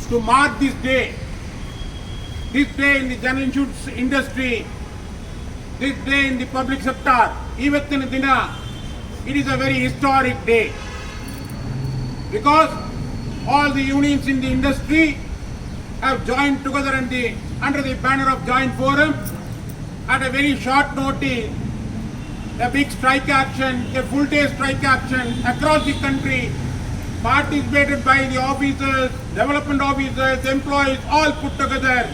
to mark this day in the general insurance industry, this day in the public sector, Ivattina Dina, it is a very historic day because all the unions in the industry have joined together under the banner of Joint Forum at a very short notice. A big strike action, a full day strike action across the country, participated by the officers, development officers, employees, all put together.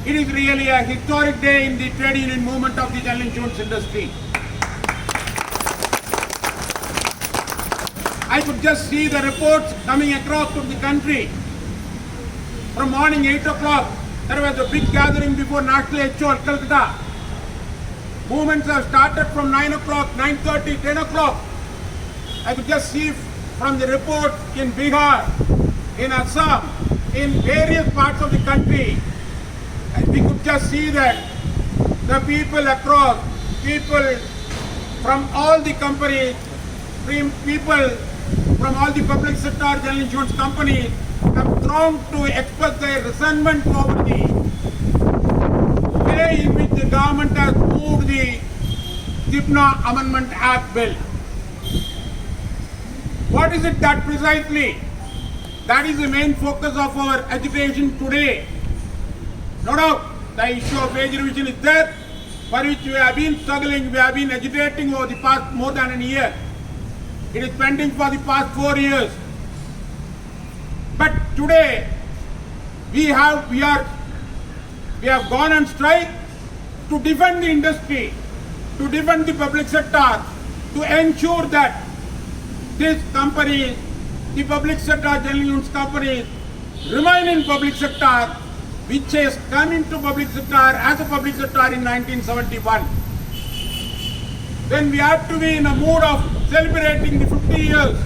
It is really a historic day in the trade union movement of the general insurance industry. I could just see the reports coming across from the country. From morning 8 o'clock, there was a big gathering before National HO at Calcutta. Movements have started from 9 o'clock, 9:30, 10 o'clock. I could just see from the report in Bihar, in Assam, in various parts of the country, we could just see that the people across, people from all the companies, people from all the public sector general insurance companies have thronged to express their resentment over the way in which the government has moved the Dipna Amendment Act bill. What is it that precisely? That is the main focus of our agitation today. No doubt, the issue of age revision is there, for which we have been struggling, we have been agitating over the past more than a year. It is pending for the past 4 years. But today, we have gone on strike to defend the industry, to defend the public sector, to ensure that these companies, the public sector general insurance companies, remain in public sector, which has come into public sector as a public sector in 1971. Then we have to be in a mood of celebrating the 50 years.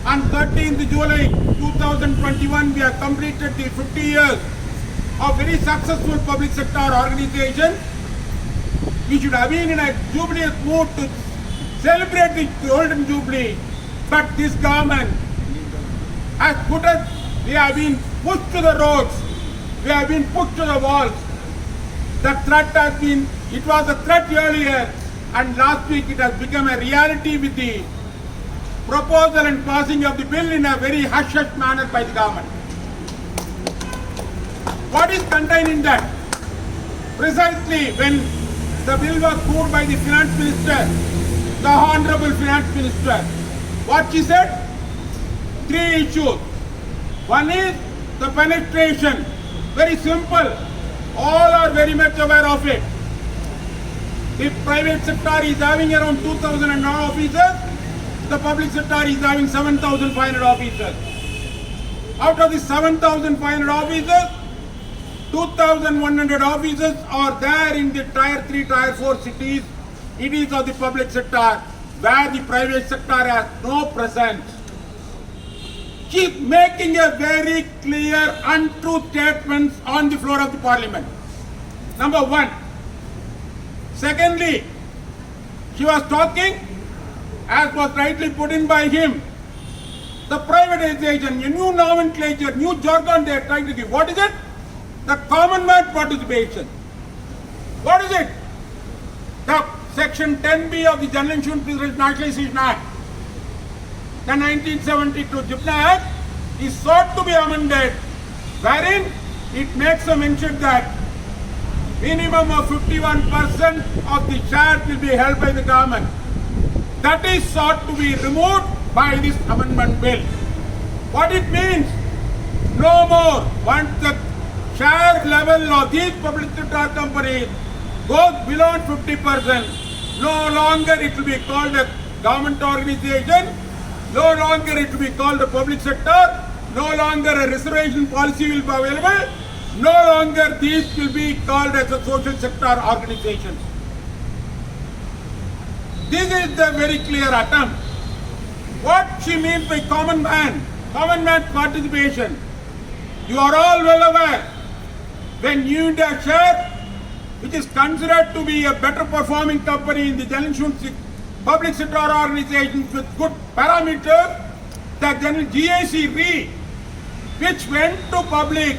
On 13th July 2021, we have completed the 50 years of very successful public sector organization. We should have been in a jubileous mood to celebrate the golden jubilee, but this government has put us, we have been pushed to the roads, we have been put to the walls. The threat has been, it was a threat earlier, and last week it has become a reality with the proposal and passing of the bill in a very hush-hush manner by the government. What is contained in that? Precisely when the bill was moved by the Finance Minister, the Honorable Finance Minister, what she said? 3 issues. One is the penetration. Very simple. All are very much aware of it. The private sector is having around 2,000 officers. The public sector is having 7,500 officers. Out of the 7,500 officers, 2,100 officers are there in the Tier 3, Tier 4 cities. It is of the public sector where the private sector has no presence. She is making a very clear untrue statements on the floor of the parliament. Number one. Secondly, she was talking, as was rightly put in by him, the privatization, a new nomenclature, new jargon they are trying to give. What is it? The common man participation. What is it? The Section 10B of the General Insurance Business Nationalization Act, the 1972 Dipna Act, is sought to be amended, wherein it makes a mention that minimum of 51% of the shares will be held by the government. That is sought to be removed by this amendment bill. What it means? No more. Once the share level of these public sector companies goes below 50%, no longer it will be called a government organization, no longer it will be called a public sector, no longer a reservation policy will be available, no longer these will be called as a social sector organization. This is the very clear attempt. What she means by common man participation, you are all well aware, when you need a share which is considered to be a better performing company in the general insurance public sector organizations with good parameters, the general GIC Re which went to public,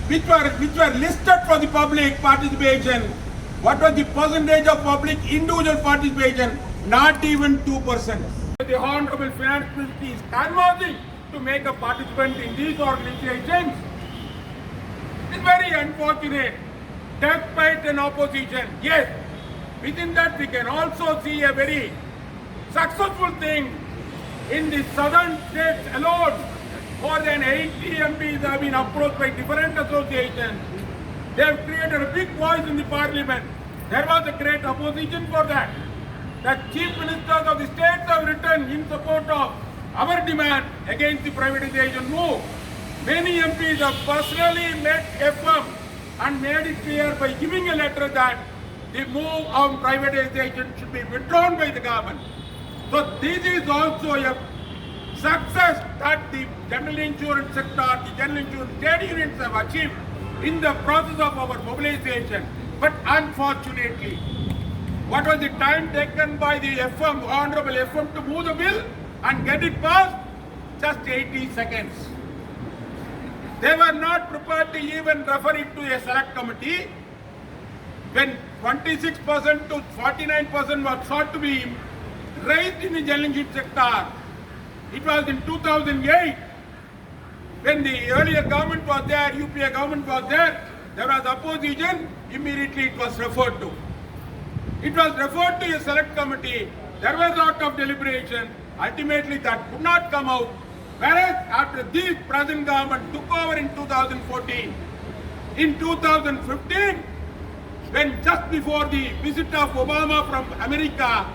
which were listed for the public participation. What was the percentage of public individual participation? Not even 2%. The Honorable Finance Ministry is canvassing to make a participant in these organizations. It's very unfortunate. Despite an opposition, yes, within that we can also see a very successful thing. In the southern states alone, more than 80 MPs have been approached by different associations. They have created a big voice in the parliament. There was a great opposition for that. The chief ministers of the states have written in support of our demand against the privatization move. Many MPs have personally met FM and made it clear by giving a letter that the move on privatization should be withdrawn by the government. So this is also a success that the general insurance sector, the general insurance trade unions have achieved in the process of our mobilization. But unfortunately, what was the time taken by the FM, Honorable FM, to move the bill and get it passed? Just 80 seconds. They were not prepared to even refer it to a select committee. When 26% to 49% was sought to be raised in the general insurance sector, it was in 2008 when the earlier government was there, UPA government was there was opposition, immediately it was referred to. It was referred to a select committee, there was a lot of deliberation, ultimately that could not come out. Whereas after this present government took over in 2014, in 2015, when just before the visit of Obama from America,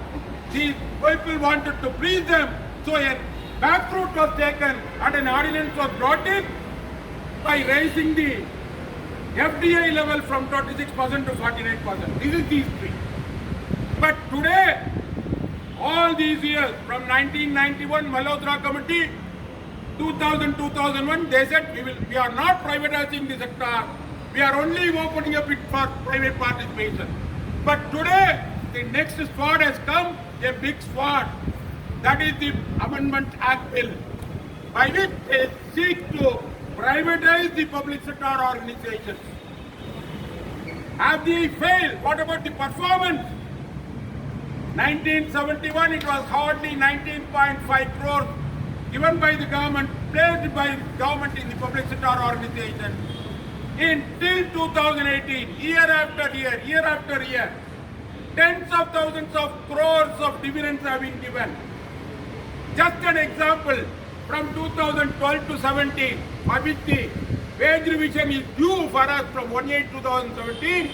the people wanted to please them, so a back route was taken and an ordinance was brought in by raising the FDI level from 26% to 49%. This is the history. But today, all these years, from 1991 Malhotra Committee, 2000-2001, they said we are not privatizing the sector, we are only opening up it for private participation. But today, the next sword has come, a big sword. That is the Amendment Act Bill, by which they seek to privatize the public sector organizations. Have they failed? What about the performance? 1971, it was hardly 19.5 crores given by the government, placed by the government in the public sector organization. Till 2018, year after year, tens of thousands of crores of dividends have been given. Just an example, from 2012 to 17, for which the wage revision is due for us from 1/8/2017,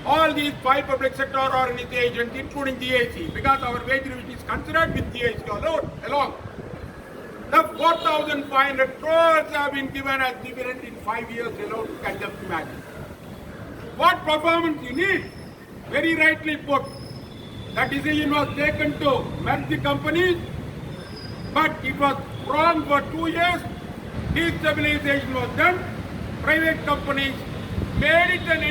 all these 5 public sector organizations, including GIC, because our wage revision is considered with GIC along. The 4,500 crores have been given as dividend in 5 years alone, you can just imagine. What performance you need? Very rightly put, the decision was taken to merge the companies, but it was wrong for 2 years. Destabilization was done. Private companies made it an